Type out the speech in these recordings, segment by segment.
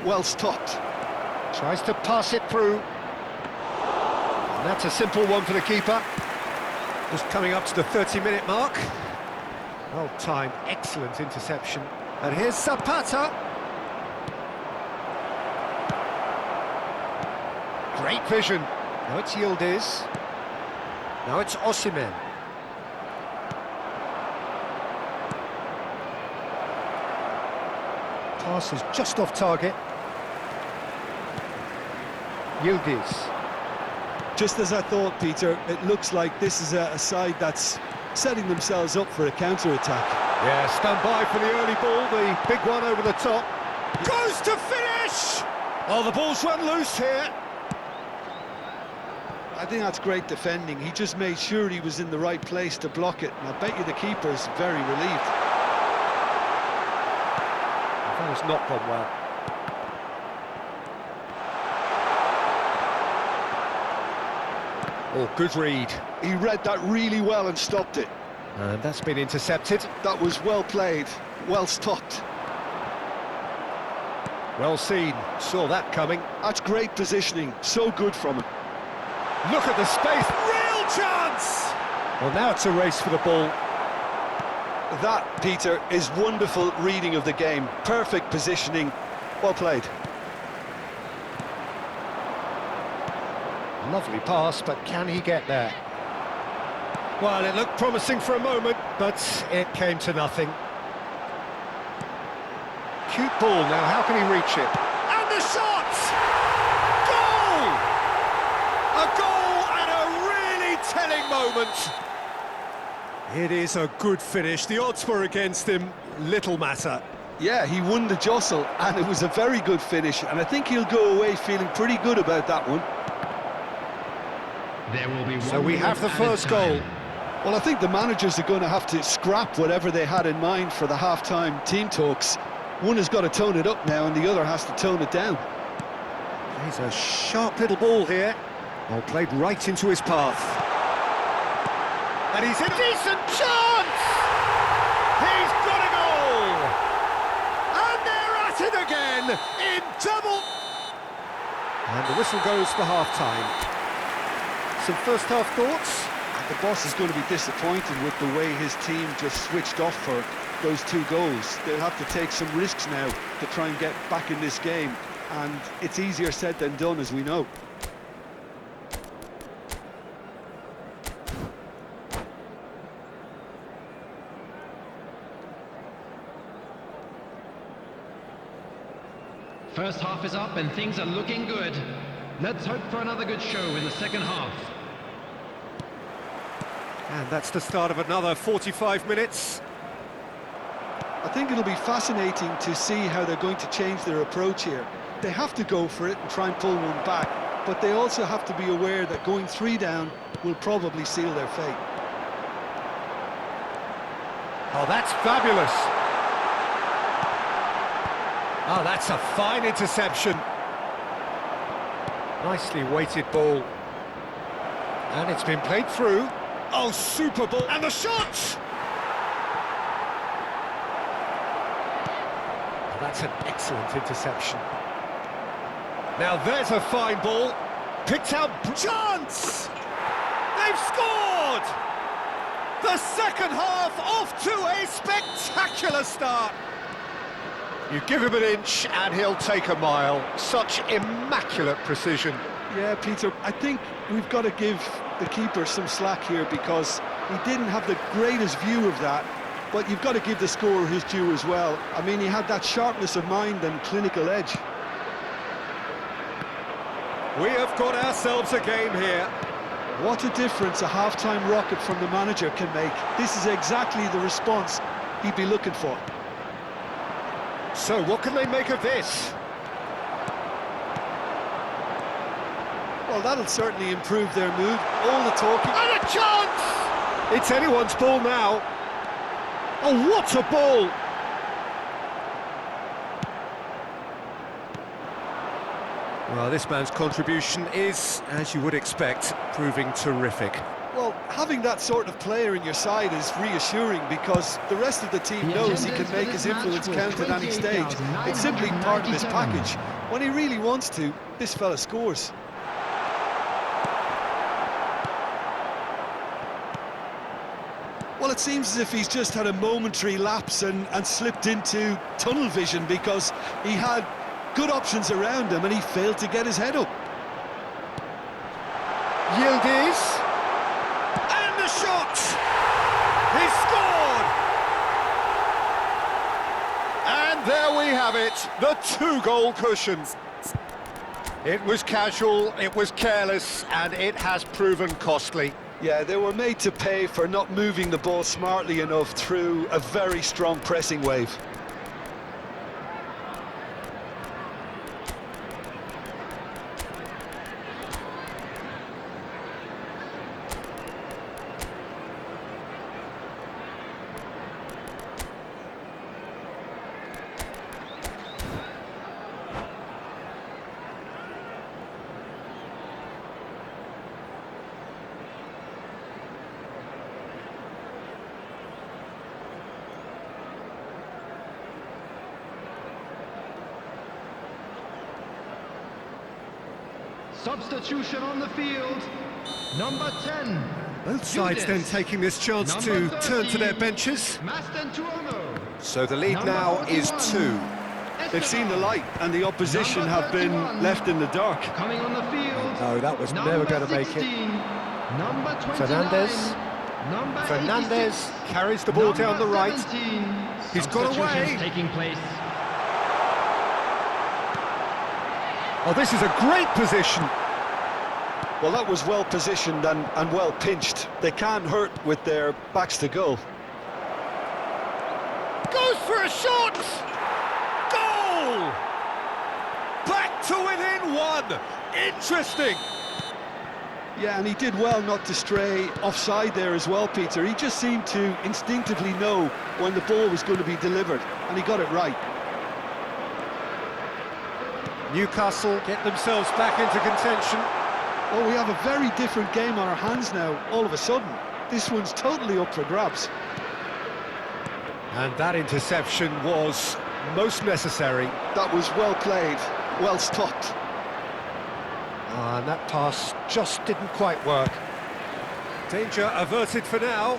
well stopped. Tries to pass it through. And that's a simple one for the keeper. Just coming up to the 30-minute mark. Well timed, excellent interception. And here's Zapata. Great vision. Now it's Yildiz. Now it's Osimhen. Pass is just off target. Yildiz. Just as I thought, Peter, it looks like this is a side that's setting themselves up for a counter-attack. Yeah, stand by for the early ball, the big one over the top. Goes to finish! Oh, the ball's run loose here. I think that's great defending. He just made sure he was in the right place to block it, and I bet you the keeper's very relieved. That has not gone well. Oh, good read. He read that really well and stopped it. And that's been intercepted. That was well played, well stopped. Well seen, saw that coming. That's great positioning, so good from him. Look at the space, real chance! Well, now it's a race for the ball. That, Peter, is wonderful reading of the game. Perfect positioning, well played. Lovely pass, but can he get there? Well, it looked promising for a moment, but it came to nothing. Cute ball now, how can he reach it? And the shot! Goal! A goal and a really telling moment. It is a good finish. The odds were against him, little matter. Yeah, he won the jostle, and it was a very good finish, and I think he'll go away feeling pretty good about that one. There will be so we have the first goal. Well, I think the managers are going to have to scrap whatever they had in mind for the half-time team talks. One has got to tone it up now, and the other has to tone it down. He's a sharp little ball here. Well, played right into his path. And he's a decent chance! He's got a goal! And they're at it again, in double... And the whistle goes for half-time. Some first-half thoughts? The boss is going to be disappointed with the way his team just switched off for those two goals. They'll have to take some risks now to try and get back in this game, and it's easier said than done, as we know. First half is up and things are looking good. Let's hope for another good show in the second half. And that's the start of another 45 minutes. I think it'll be fascinating to see how they're going to change their approach here. They have to go for it and try and pull one back, but they also have to be aware that going 3 down will probably seal their fate. Oh, that's fabulous. Oh, that's a fine interception. Nicely weighted ball. And it's been played through. Oh, super ball. And the shot! Oh, that's an excellent interception. Now there's a fine ball. Picked out. Chance! They've scored! The second half off to a spectacular start. You give him an inch and he'll take a mile. Such immaculate precision. Yeah, Peter, I think we've got to give the keeper some slack here because he didn't have the greatest view of that, but you've got to give the scorer his due as well. I mean, he had that sharpness of mind and clinical edge. We have got ourselves a game here. What a difference a half-time rocket from the manager can make. This is exactly the response he'd be looking for. So, what can they make of this? Well, that'll certainly improve their mood. All the talking... And a chance! It's anyone's ball now. Oh, what a ball! Well, this man's contribution is, as you would expect, proving terrific. Well, having that sort of player in your side is reassuring because the rest of the team knows he can make his influence count at any stage. It's simply part of his package. When he really wants to, this fella scores. Well, it seems as if he's just had a momentary lapse and slipped into tunnel vision because he had good options around him and he failed to get his head up. Yildiz. And the shot! He scored! And there we have it, the two-goal cushion. It was casual, it was careless, and it has proven costly. Yeah, they were made to pay for not moving the ball smartly enough through a very strong pressing wave. Substitution on the field, number 10. Both sides then taking this chance to turn to their benches. So the lead now is 2. They've seen the light and the opposition have been left in the dark. Coming on the field. No, that was never going to make it. Number 29. Fernandez carries the ball down the right. He's got away. Taking place. Oh, this is a great position. Well, that was well positioned and well pinched. They can't hurt with their backs to goal. Goes for a shot! Goal! Back to within 1. Interesting. Yeah, and he did well not to stray offside there as well, Peter. He just seemed to instinctively know when the ball was going to be delivered, and he got it right. Newcastle get themselves back into contention. Well, we have a very different game on our hands now, all of a sudden. This one's totally up for grabs. And that interception was most necessary. That was well played, well stopped. And that pass just didn't quite work. Danger averted for now.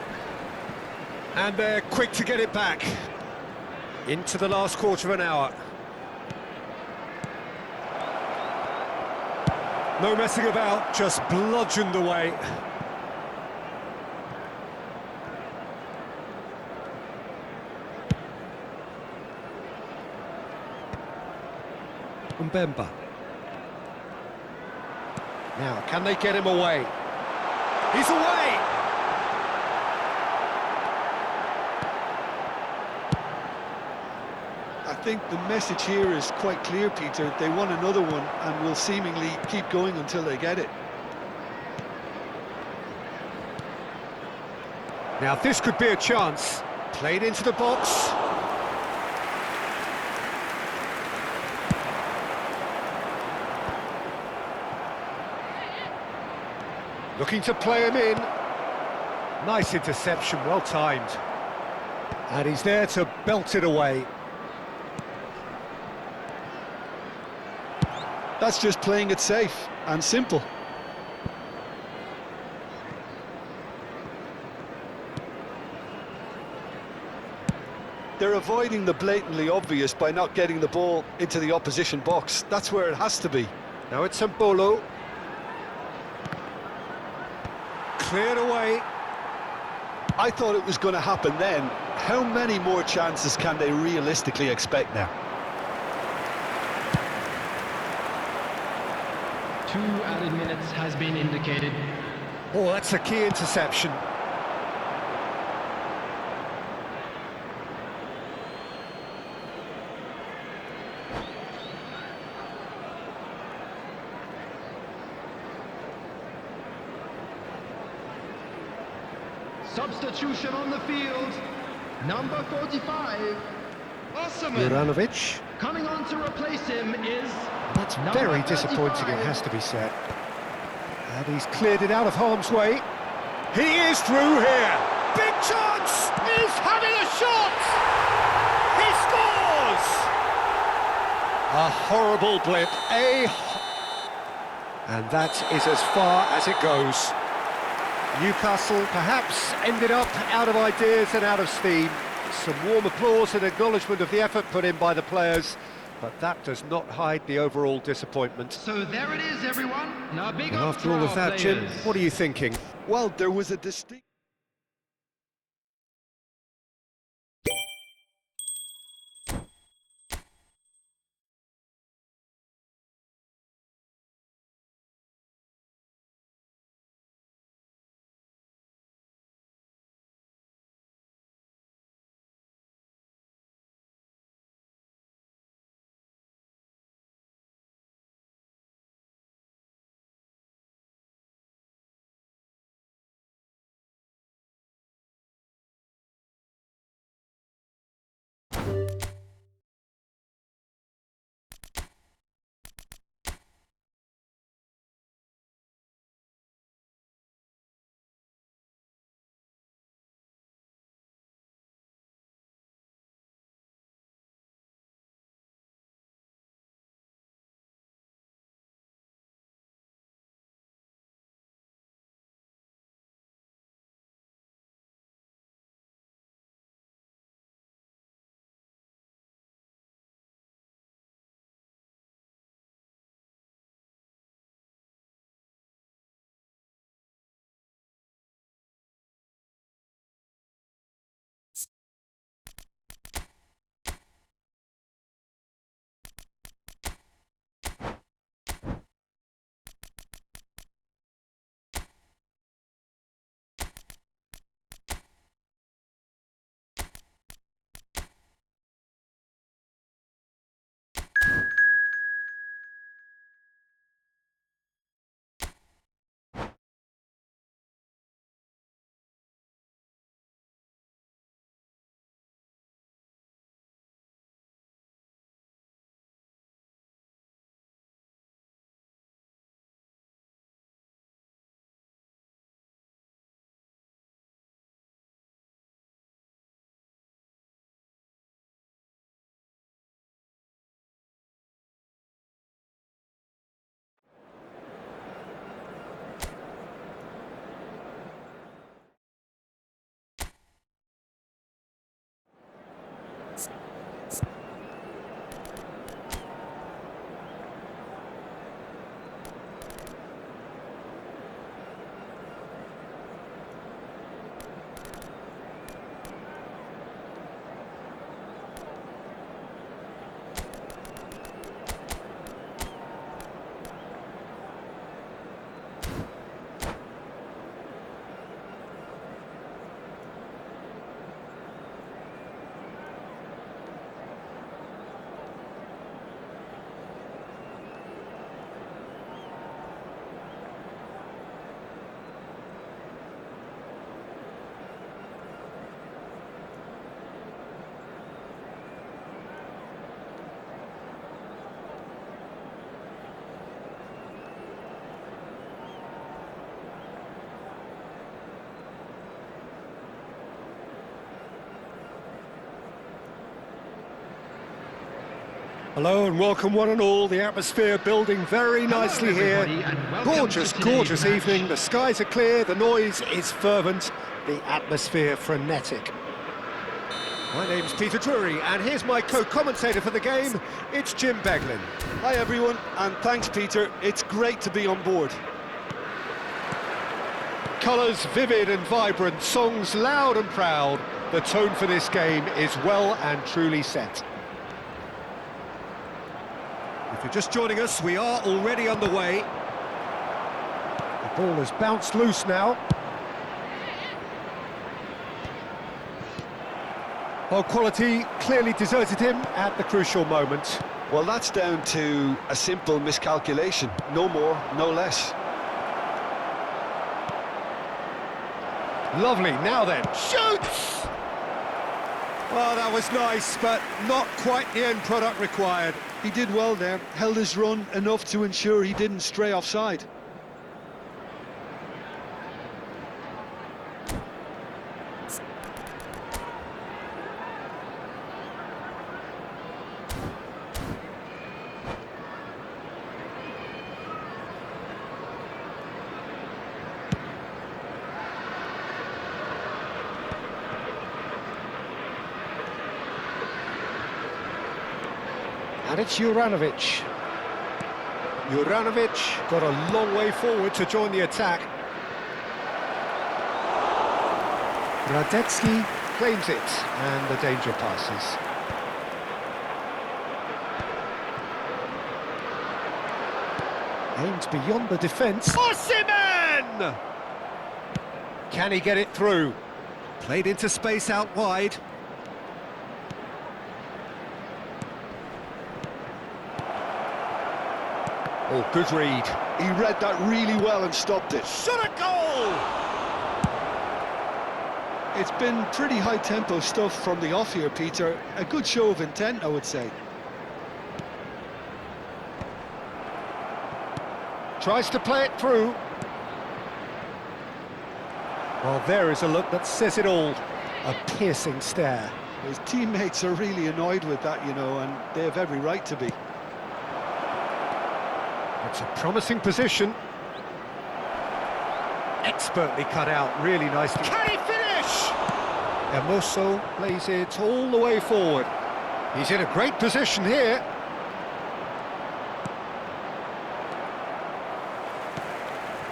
And they're quick to get it back. Into the last quarter of an hour. No messing about, just bludgeoned away. Mbemba. Now, can they get him away? He's away! I think the message here is quite clear, Peter. They want another one and will seemingly keep going until they get it. Now, this could be a chance. Played into the box. Looking to play him in. Nice interception, well timed. And he's there to belt it away. That's just playing it safe and simple. They're avoiding the blatantly obvious by not getting the ball into the opposition box. That's where it has to be. Now it's Mbolo. Cleared away. I thought it was going to happen then. How many more chances can they realistically expect now? 2 added minutes has been indicated. Oh, that's a key interception. Substitution on the field, number 45. Juranovic. Coming on to replace him is... That's very disappointing, it has to be said. And he's cleared it out of harm's way. He is through here. Big chance! He's having a shot! He scores! A horrible blip, and that is as far as it goes. Newcastle perhaps ended up out of ideas and out of steam. Some warm applause and acknowledgement of the effort put in by the players, but that does not hide the overall disappointment. So there it is, everyone. Now big up After to all of our that, Jim, players. what are you thinking? Well, there was a distinct... Hello and welcome one and all. The atmosphere building very nicely here. everybody, and welcome Gorgeous, to today's gorgeous match. evening. The skies are clear, the noise is fervent, the atmosphere frenetic. My name's Peter Drury, and here's my co-commentator for the game. It's Jim Beglin. Hi, everyone, and thanks, Peter. It's great to be on board. Colours vivid and vibrant, songs loud and proud. The tone for this game is well and truly set. If you're just joining us, we are already underway. The ball has bounced loose now. Well, quality clearly deserted him at the crucial moment. Well, that's down to a simple miscalculation. No more, no less. Lovely, now then, shoots! Well, that was nice, but not quite the end product required. He did well there, held his run enough to ensure he didn't stray offside. And it's Juranovic. Juranovic got a long way forward to join the attack. Radetzky claims it, and the danger passes. Aimed beyond the defence. Osimhen! Can he get it through? Played into space out wide. Oh, good read. He read that really well and stopped it. Shot a goal! It's been pretty high-tempo stuff from the off here, Peter. A good show of intent, I would say. Tries to play it through. Well, there is a look that says it all. A piercing stare. His teammates are really annoyed with that, you know, and they have every right to be. It's a promising position. Expertly cut out, really nicely. Can he finish? Hermoso plays it all the way forward. He's in a great position here.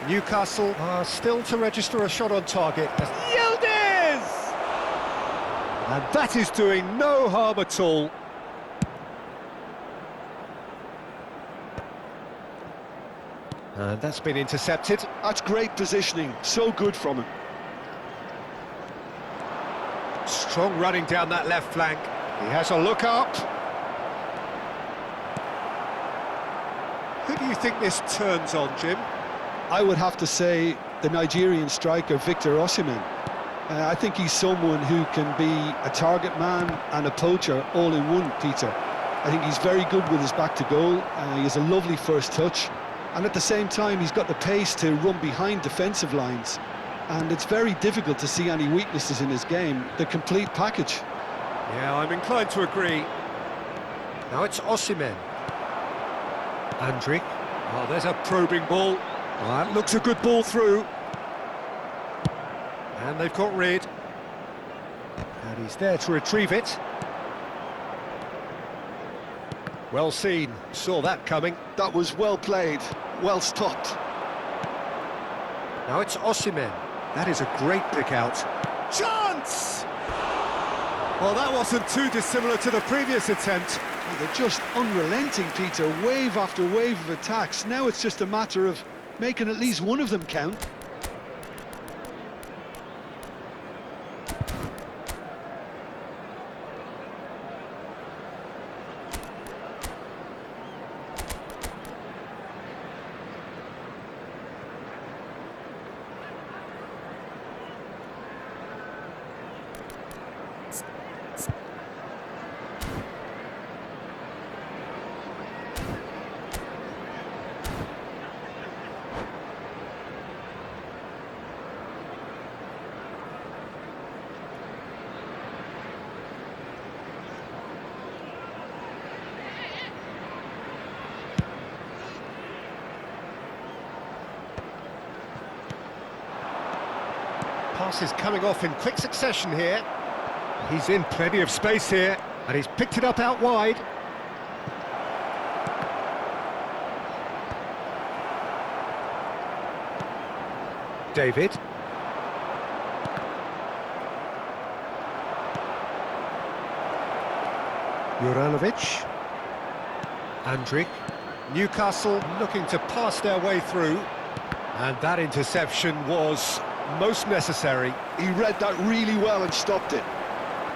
Newcastle are still to register a shot on target. Yildiz! And that is doing no harm at all. And that's been intercepted. That's great positioning, so good from him. Strong running down that left flank. He has a look up. Who do you think this turns on, Jim? I would have to say the Nigerian striker, Victor Osimhen. I think he's someone who can be a target man and a poacher all in one, Peter. I think he's very good with his back to goal. He has a lovely first touch. And at the same time, he's got the pace to run behind defensive lines. And it's very difficult to see any weaknesses in his game. The complete package. Yeah, I'm inclined to agree. Now it's Osimhen. Andrić. Oh, there's a probing ball. Oh, that looks a good ball through. And they've got rid. And he's there to retrieve it. Well seen, saw that coming. That was well played, well stopped. Now it's Osimhen. That is a great pick out. Chance! Well, that wasn't too dissimilar to the previous attempt. They're just unrelenting, Peter, wave after wave of attacks. Now it's just a matter of making at least one of them count. Pass is coming off in quick succession here. He's in plenty of space here, and he's picked it up out wide. David. Juranovic. Andrić. Newcastle looking to pass their way through. And that interception was most necessary. He read that really well and stopped it.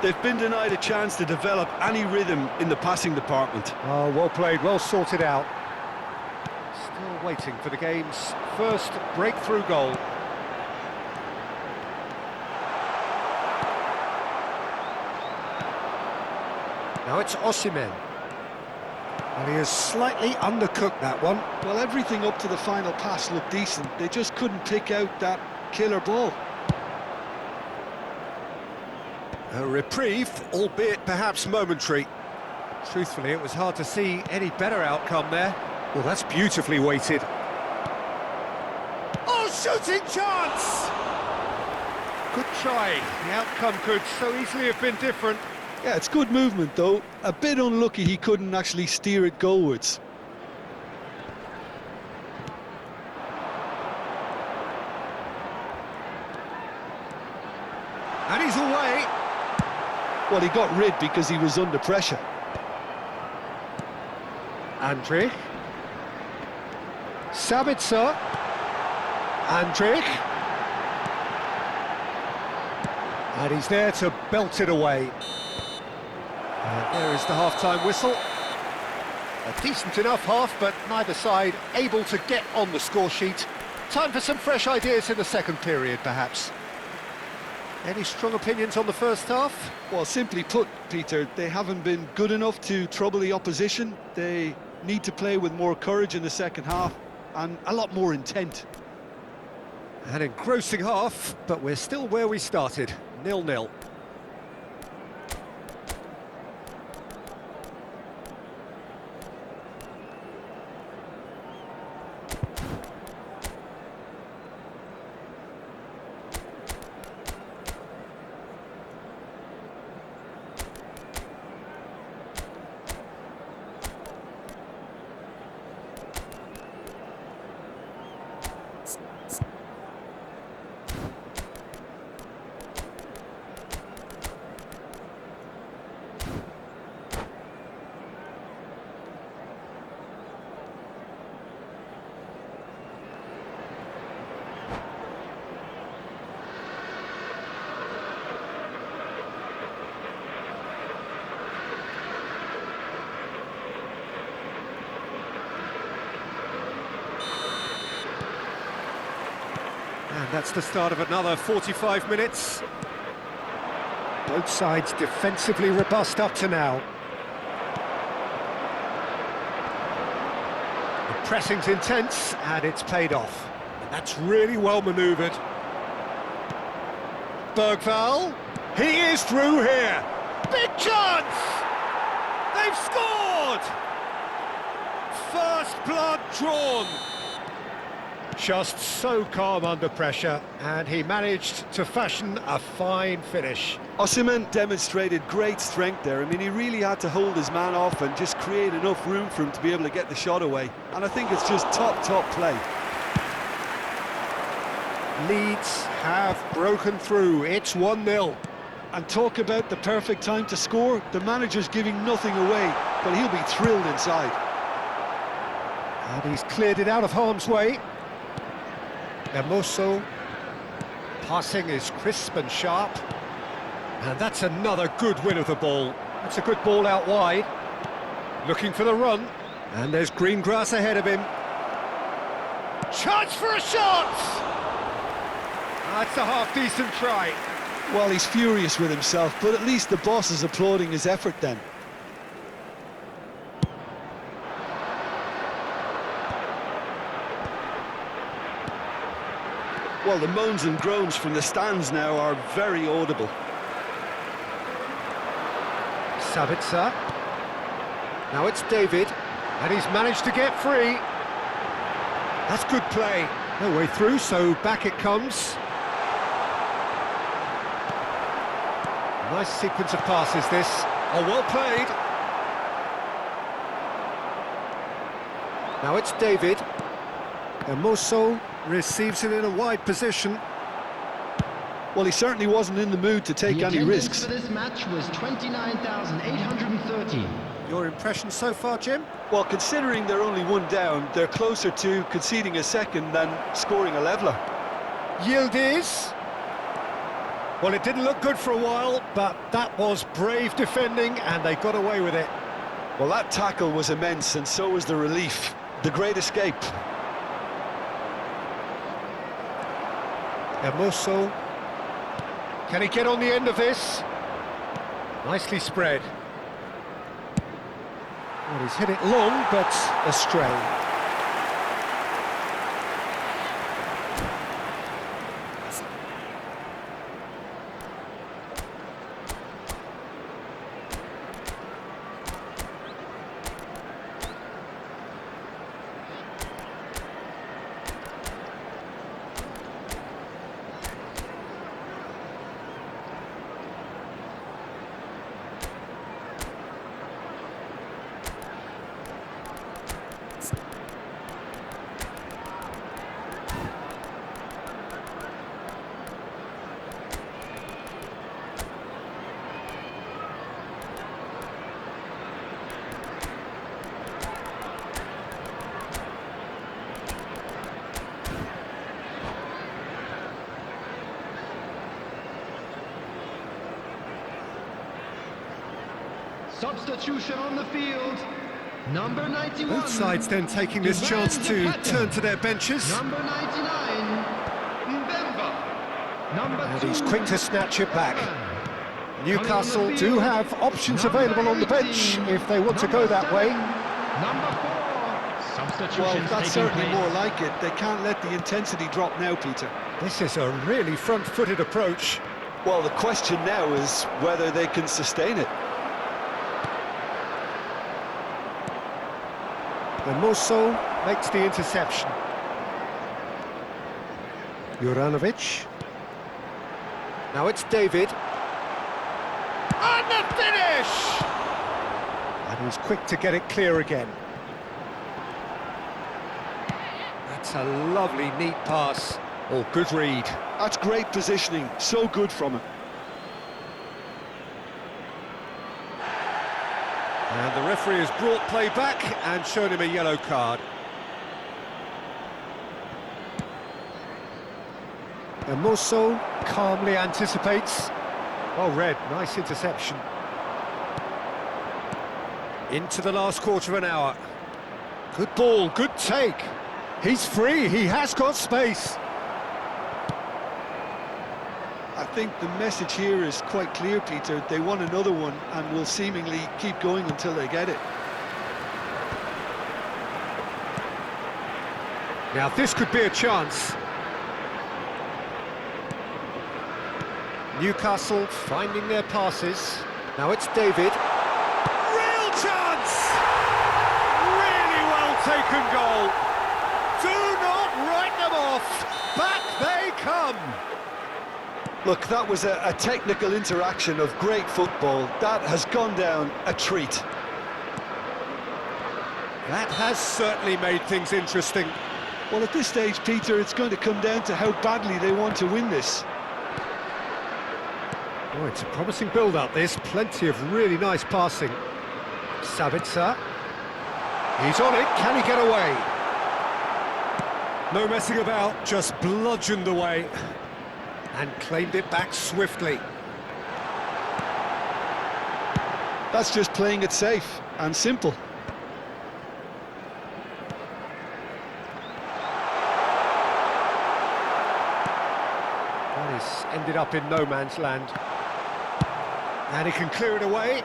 They've been denied a chance to develop any rhythm in the passing department. Oh, well played, well sorted out. Still waiting for the game's first breakthrough goal. Now it's Osimhen. And he has slightly undercooked that one. Well, everything up to the final pass looked decent. They just couldn't pick out that killer ball. A reprieve, albeit perhaps momentary. Truthfully, it was hard to see any better outcome there. Well, that's beautifully weighted. Oh, shooting chance! Good try. The outcome could so easily have been different. Yeah, it's good movement though. A bit unlucky he couldn't actually steer it goalwards. And he's away. Well, he got rid because he was under pressure. Andrich. Sabitzer. Andrich. And he's there to belt it away. And there is the half-time whistle. A decent enough half, but neither side able to get on the score sheet. Time for some fresh ideas in the second period, perhaps. Any strong opinions on the first half? Well, simply put, Peter, they haven't been good enough to trouble the opposition. They need to play with more courage in the second half and a lot more intent. An engrossing half, but we're still where we started, 0-0. And that's the start of another 45 minutes. Both sides defensively robust up to now. The pressing's intense, and it's paid off. And that's really well manoeuvred. Bergvall, he is through here. Big chance! They've scored! First blood drawn. Just so calm under pressure, and he managed to fashion a fine finish. Osimhen demonstrated great strength there. I mean, he really had to hold his man off and just create enough room for him to be able to get the shot away. And I think it's just top play. Leeds have broken through. It's 1-0. And talk about the perfect time to score. The manager's giving nothing away, but he'll be thrilled inside. And he's cleared it out of harm's way. Hermoso. Passing is crisp and sharp. And that's another good win of the ball. That's a good ball out wide. Looking for the run. And there's green grass ahead of him. Chance for a shot! That's a half-decent try. Well, he's furious with himself, but at least the boss is applauding his effort then. Well, the moans and groans from the stands now are very audible. Sabitzer. Now it's David, and he's managed to get free. That's good play. No way through, so back it comes. Nice sequence of passes, this. Oh, well played. Now it's David. Hermoso receives it in a wide position. Well, he certainly wasn't in the mood to take any risks. The attendance for this match was 29,830. Your impression so far, Jim? Well, considering they're only one down, they're closer to conceding a second than scoring a leveller. Yildiz. Well, it didn't look good for a while, but that was brave defending, and they got away with it. Well, that tackle was immense, and so was the relief. The great escape. Hermoso. Can he get on the end of this? Nicely spread. Well, he's hit it long, but astray. Substitution on the field. Number 91. Both sides then taking this chance to turn to their benches. Number 99. Mbemba. Number And 2. he's quick to snatch it back. Newcastle do have options available on the bench if they want to go that way. Number 4. Substitution. Well, that's certainly more like it. They can't let the intensity drop now, Peter. This is a really front-footed approach. Well, the question now is whether they can sustain it. And Mosso makes the interception. Juranovic. Now it's David. And the finish! And he's quick to get it clear again. That's a lovely, neat pass. Oh, good read. That's great positioning, so good from him. And the referee has brought play back and shown him a yellow card. And Mosso calmly anticipates. Well read, nice interception. Into the last quarter of an hour. Good ball, good take. He's free, he has got space. I think the message here is quite clear, Peter. They want another one and will seemingly keep going until they get it. Now this could be a chance. Newcastle finding their passes. Now it's David. Real chance! Really well taken goal. Do not write them off. Back they come. Look, that was a technical interaction of great football. That has gone down a treat. That has certainly made things interesting. Well, at this stage, Peter, it's going to come down to how badly they want to win this. Oh, it's a promising build-up, this. Plenty of really nice passing. Sabitzer. He's on it, can he get away? No messing about, just bludgeoned away. And claimed it back swiftly. That's just playing it safe and simple. That is ended up in no man's land. And he can clear it away.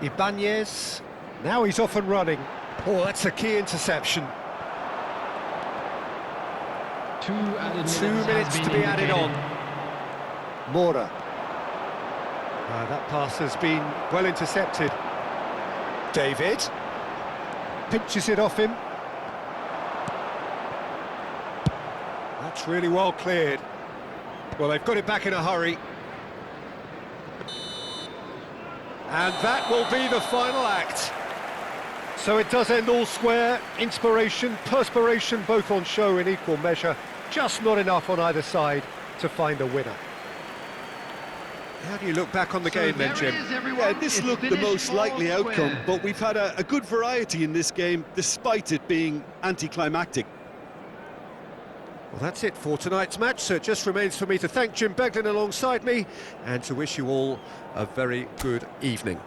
Ibanez. Now he's off and running. Oh, that's a key interception. 2 added 2 minutes to be added on. Mora. That pass has been well intercepted. David. Pinches it off him. That's really well cleared. Well, they've got it back in a hurry. And that will be the final act. So it does end all square. Inspiration, perspiration, both on show in equal measure. Just not enough on either side to find a winner. How do you look back on the game then, Jim? Yeah, this looked the most likely outcome, but we've had a good variety in this game, despite it being anticlimactic. Well, that's it for tonight's match, so it just remains for me to thank Jim Beglin alongside me and to wish you all a very good evening.